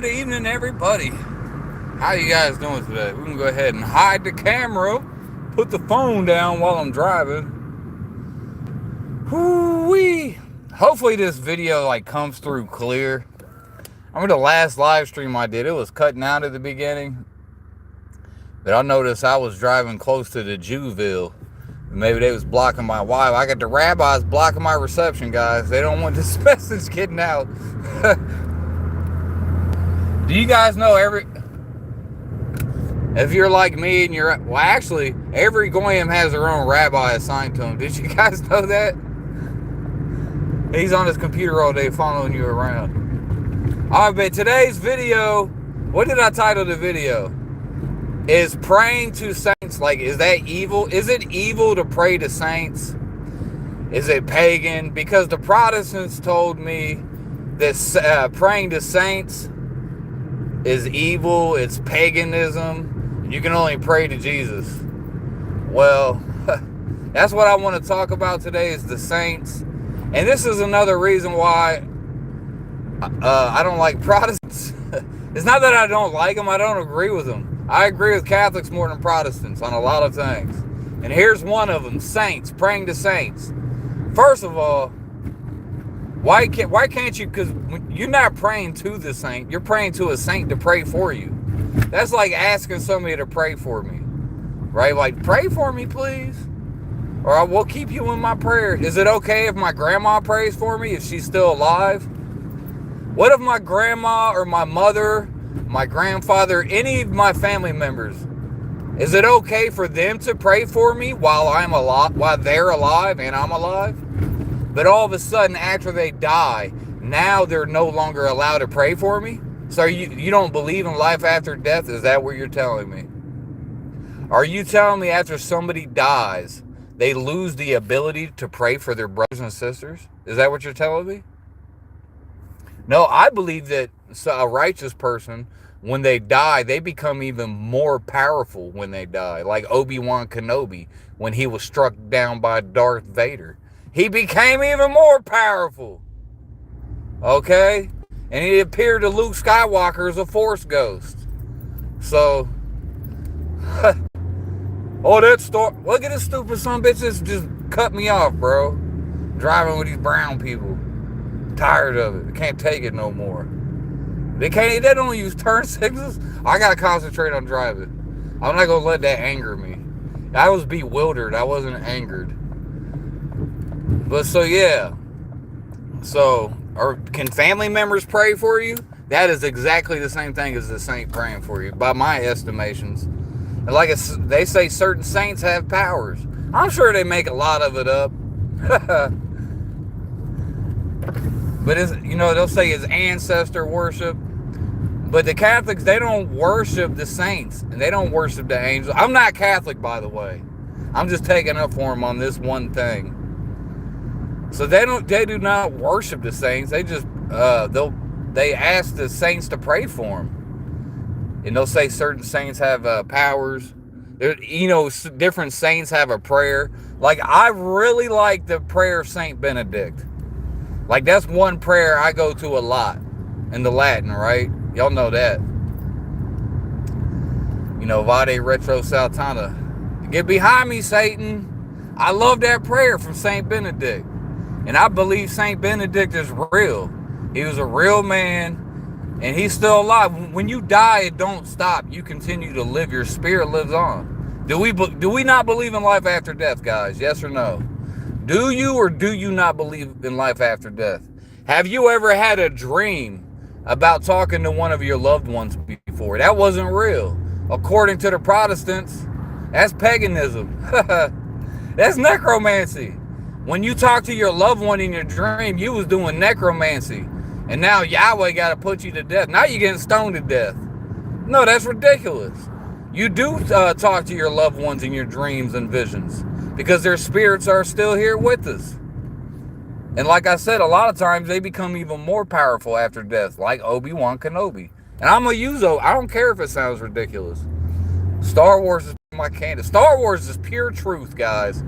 good evening, everybody. How you guys doing today? We can go ahead and hide the camera, put the phone down while I'm driving. Whoo-wee. Hopefully this video comes through clear. I mean, the last live stream I did, it was cutting out at the beginning. But I noticed I was driving close to the Jewville. Maybe they was blocking my Wi-Fi. I got the rabbis blocking my reception, guys. They don't want this message getting out. Do you guys know if you're like me and you're, well, actually, every Goyim has their own rabbi assigned to them. Did you guys know that? He's on his computer all day following you around. All right, but today's video, what did I title the video? Is praying to saints, is that evil? Is it evil to pray to saints? Is it pagan? Because the Protestants told me that praying to saints is evil, it's paganism, you can only pray to Jesus. Well, that's what I want to talk about today, is the saints. And this is another reason why I don't like Protestants. It's not that I don't like them, I don't agree with them. I agree with Catholics more than Protestants on a lot of things. And here's one of them, saints, praying to saints. First of all, why can't you, because you're not praying to the saint, you're praying to a saint to pray for you. That's like asking somebody to pray for me, right? Like, pray for me, please, or I will keep you in my prayer. Is it okay if my grandma prays for me, if she's still alive? What if my grandma or my mother, my grandfather, any of my family members, is it okay for them to pray for me while I'm alive, while they're alive and I'm alive? But all of a sudden, after they die, now they're no longer allowed to pray for me? So you don't believe in life after death? Is that what you're telling me? Are you telling me after somebody dies, they lose the ability to pray for their brothers and sisters? Is that what you're telling me? No, I believe that a righteous person, when they die, they become even more powerful when they die. Like Obi-Wan Kenobi, when he was struck down by Darth Vader. He became even more powerful. Okay? And he appeared to Luke Skywalker as a Force ghost. So, oh, that story. Look at this stupid son of a bitch that just cut me off, bro. Driving with these brown people. Tired of it. I can't take it no more. They don't use turn signals. I gotta concentrate on driving. I'm not gonna let that anger me. I was bewildered. I wasn't angered. But so yeah. So, or can family members pray for you? That is exactly the same thing as the saint praying for you, by my estimations. And they say certain saints have powers. I'm sure they make a lot of it up. But they'll say it's ancestor worship. But the Catholics, they don't worship the saints, and they don't worship the angels. I'm not Catholic, by the way. I'm just taking up for them on this one thing. So they do not worship the saints. They just they ask the saints to pray for them, and they'll say certain saints have powers. Different saints have a prayer. Like, I really like the prayer of Saint Benedict. Like, that's one prayer I go to a lot in the Latin, right? Y'all know that. Vade retro saltana. Get behind me, Satan. I love that prayer from Saint Benedict. And I believe Saint Benedict is real. He was a real man, and he's still alive. When you die, it don't stop. You continue to live. Your spirit lives on. Do we not believe in life after death, guys? Yes or no? Do you or do you not believe in life after death? Have you ever had a dream about talking to one of your loved ones before? That wasn't real. According to the Protestants, that's paganism. That's necromancy. When you talk to your loved one in your dream, you was doing necromancy. And now Yahweh got to put you to death. Now you're getting stoned to death. No, that's ridiculous. You do talk to your loved ones in your dreams and visions, because their spirits are still here with us. And like I said, a lot of times they become even more powerful after death, like Obi-Wan Kenobi. And I'm going to use those. I don't care if it sounds ridiculous. Star Wars is my candy. Star Wars is pure truth, guys.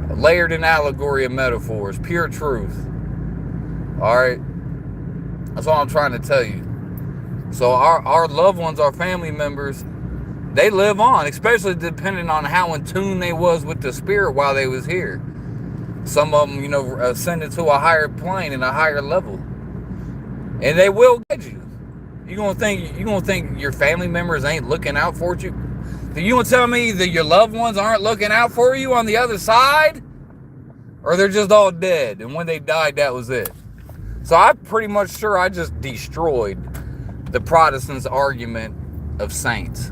Layered in allegory and metaphors. Pure truth. Alright? That's all I'm trying to tell you. So our loved ones, our family members, they live on, especially depending on how in tune they was with the spirit while they was here. Some of them, ascended to a higher plane and a higher level, and they will guide you. You gonna think your family members ain't looking out for you? You gonna tell me that your loved ones aren't looking out for you on the other side, or they're just all dead and when they died, that was it? So I'm pretty much sure I just destroyed the Protestants' argument of saints.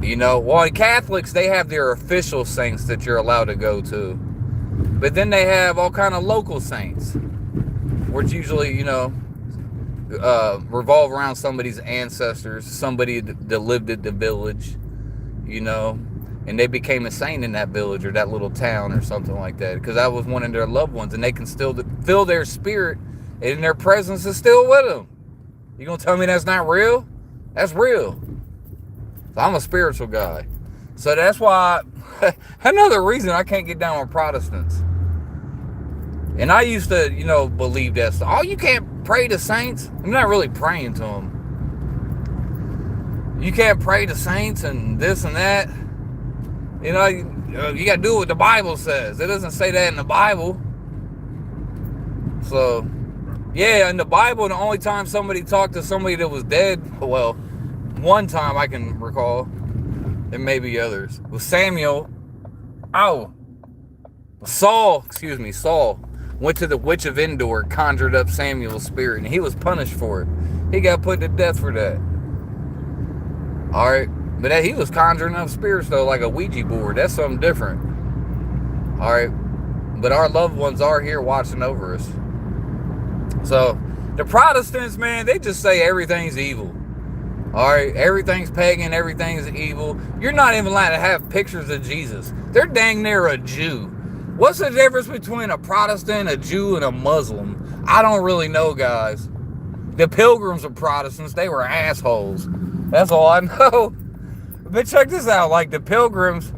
Well, Catholics, they have their official saints that you're allowed to go to, but then they have all kind of local saints, which usually, revolve around somebody's ancestors, somebody that lived at the village, and they became a saint in that village or that little town or something like that, because that was one of their loved ones, and they can still feel their spirit, and their presence is still with them. You gonna tell me that's not real? That's real. So I'm a spiritual guy. So that's why another reason I can't get down with Protestants. And I used to, believe that. Oh, you can't pray to saints? I'm not really praying to them. You can't pray to saints and this and that. You got to do what the Bible says. It doesn't say that in the Bible. So, yeah, in the Bible, the only time somebody talked to somebody that was dead, well, one time I can recall, there may be others, was Saul went to the witch of Endor, conjured up Samuel's spirit, and he was punished for it. He got put to death for that. All right, but he was conjuring up spirits, though, like a Ouija board. That's something different. All right, but our loved ones are here watching over us. So the Protestants, man, they just say everything's evil. All right, everything's pagan, everything's evil. You're not even allowed to have pictures of Jesus. They're dang near a Jew. What's the difference between a Protestant, a Jew, and a Muslim? I don't really know, guys. The Pilgrims were Protestants. They were assholes. That's all I know. But check this out. Like the Pilgrims,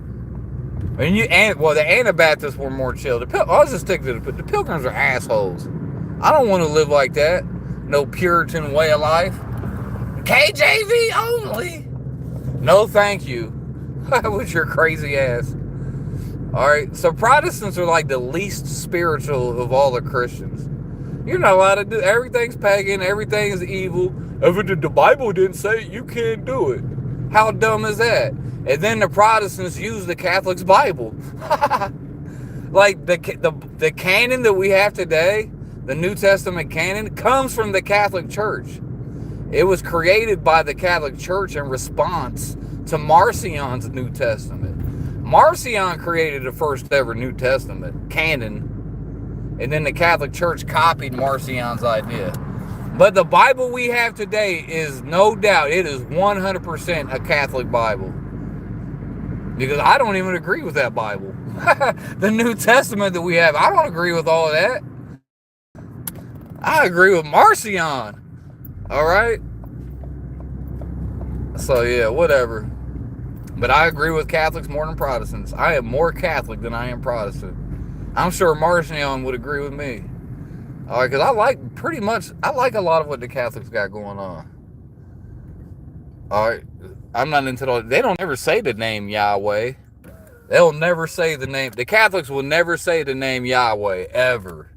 the Anabaptists were more chill. I'll just stick to the Pilgrims are assholes. I don't want to live like that. No Puritan way of life. KJV only. No, thank you. With your crazy ass. Alright, so Protestants are like the least spiritual of all the Christians. You're not allowed to do everything's pagan, everything's evil. If the Bible didn't say it, you can't do it. How dumb is that? And then the Protestants use the Catholic's Bible. Like the canon that we have today, the New Testament canon, comes from the Catholic Church. It was created by the Catholic Church in response to Marcion's New Testament. Marcion created the first ever New Testament canon, and then the Catholic Church copied Marcion's idea. But the Bible we have today is no doubt, it is 100% a Catholic Bible. Because I don't even agree with that Bible. The New Testament that we have, I don't agree with all of that. I agree with Marcion. Alright? So yeah, whatever. But I agree with Catholics more than Protestants. I am more Catholic than I am Protestant. I'm sure Marcion would agree with me. All right, because I like a lot of what the Catholics got going on. All right, I'm not into the, they don't ever say the name Yahweh. They'll never say the name. The Catholics will never say the name Yahweh, ever.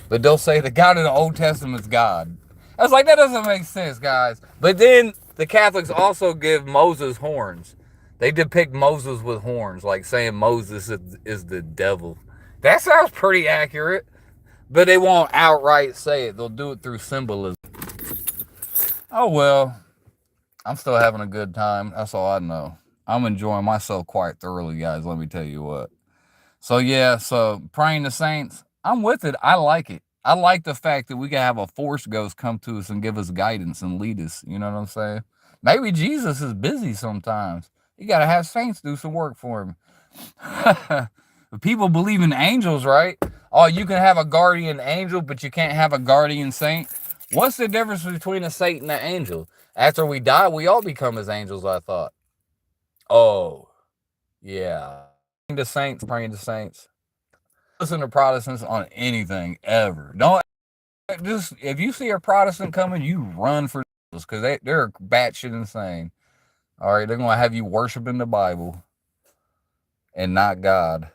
But they'll say the God of the Old Testament's God. I was like, that doesn't make sense, guys. But then the Catholics also give Moses horns. They depict Moses with horns, like saying Moses is the devil. That sounds pretty accurate, but they won't outright say it. They'll do it through symbolism. Oh, well, I'm still having a good time. That's all I know. I'm enjoying myself quite thoroughly, guys. Let me tell you what. So, yeah, so praying to saints, I'm with it. I like it. I like the fact that we can have a force ghost come to us and give us guidance and lead us. You know what I'm saying? Maybe Jesus is busy sometimes. You got to have saints do some work for him. People believe in angels, right? Oh, you can have a guardian angel, but you can't have a guardian saint. What's the difference between a saint and an angel? After we die, we all become as angels, I thought. Oh, yeah. Praying to saints. Listen to Protestants on anything, ever. Don't just, if you see a Protestant coming, you run for because they're batshit insane. All right, they're going to have you worshiping the Bible and not God.